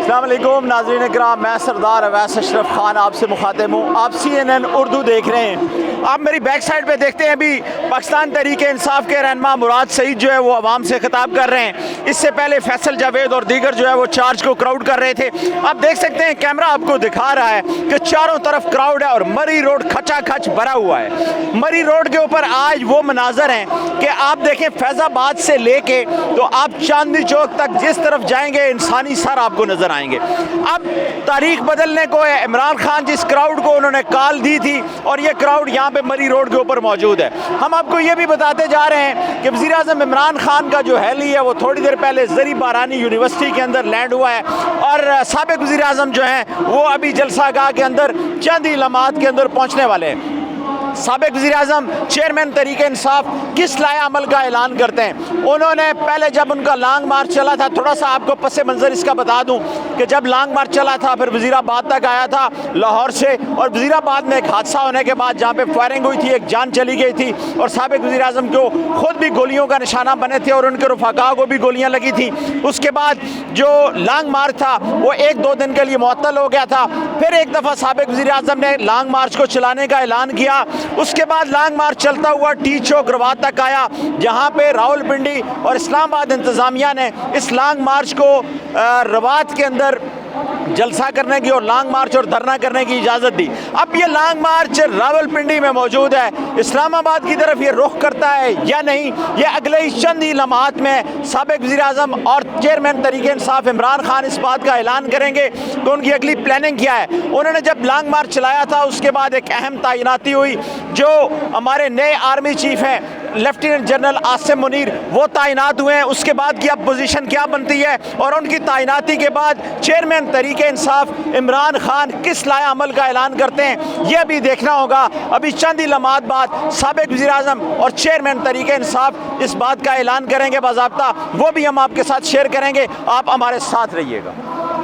अस्सलाम वालेकुम नाज़रीन इकराम, मैं सरदार अवैस अशरफ खान आपसे मुखातिब हूँ। आप CNN उर्दू देख रहे हैं। आप मेरी बैक साइड पे देखते हैं अभी पाकिस्तान तहरीक इंसाफ के रहनुमा मुराद सईद जो है वो आवाम से खिताब कर रहे हैं। इससे पहले फैसल जावेद और दीगर जो है वो चार्ज को क्राउड कर रहे थे। आप देख सकते हैं कैमरा आपको दिखा रहा है कि चारों तरफ क्राउड है और मरी रोड खचा खच भरा हुआ है। मरी रोड के ऊपर आज वो मनाजर हैं कि आप देखें फैज़ाबाद से लेके तो आप चांदनी चौक तक जिस तरफ जाएंगे इंसानी सर आपको नजर आएंगे। अब तारीख बदलने को है। इमरान खान जिस क्राउड को उन्होंने कॉल दी थी और ये क्राउड यहाँ पे मरी रोड के ऊपर मौजूद है। हम आपको ये भी बताते जा रहे हैं कि वज़ीर आज़म इमरान खान का जो हेली है वो थोड़ी देर पहले ज़री बारानी यूनिवर्सिटी के अंदर लैंड हुआ है और साबिक़ वज़ीर आज़म जो हैं वो अभी जलसागाह के अंदर चंद ही लम्हात के अंदर पहुँचने वाले हैं। साबिक़ वज़ीर आज़म चेयरमैन तहरीक इंसाफ किस लाया अमल का ऐलान करते हैं। उन्होंने पहले जब उनका लॉन्ग मार्च चला था, थोड़ा सा आपको पस मंज़र इसका बता दूं कि जब लॉन्ग मार्च चला था फिर वज़ीराबाद तक आया था लाहौर से, और वज़ीराबाद में एक हादसा होने के बाद जहाँ पे फायरिंग हुई थी, एक जान चली गई थी और साबिक़ वज़ीर आज़म को खुद भी गोलियों का निशाना बने थे और उनके रफ़ाक़ा को भी गोलियाँ लगी थी। उसके बाद जो लॉन्ग मार्च था वो 1-2 दिन के लिए मुअत्तल हो गया था। फिर एक दफ़ा साबिक़ वज़ीर आज़म ने लॉन्ग मार्च को चलाने का ऐलान किया। उसके बाद लॉन्ग मार्च चलता हुआ टी चौक रवात तक आया, जहाँ पे रावलपिंडी और इस्लामाबाद इंतज़ामिया ने इस लॉन्ग मार्च को रवात के अंदर जलसा करने की और लॉन्ग मार्च और धरना करने की इजाज़त दी। अब ये लॉन्ग मार्च रावलपिंडी में मौजूद है, इस्लामाबाद की तरफ ये रुख करता है या नहीं, ये अगले ही चंद ही लम्हात में साबिक़ वज़ीर आज़म और चेयरमैन तहरीक इंसाफ इमरान खान इस बात का ऐलान करेंगे कि उनकी अगली प्लानिंग क्या है। उन्होंने जब लॉन्ग मार्च चलाया था उसके बाद एक अहम तैनाती हुई, जो हमारे नए आर्मी चीफ हैं लेफ्टिनेंट जनरल आसिम मुनीर वो तैनात हुए हैं। उसके बाद की अब पोजीशन क्या बनती है और उनकी तैनाती के बाद चेयरमैन तहरीक इंसाफ इमरान खान किस लाया अमल का ऐलान करते हैं, यह भी देखना होगा। अभी चंद ही लम्हात बाद साबिक़ वज़ीर आज़म और चेयरमैन तहरीक इंसाफ इस बात का ऐलान करेंगे बाज़ाब्ता, वो भी हम आपके साथ शेयर करेंगे। आप हमारे साथ रहिएगा।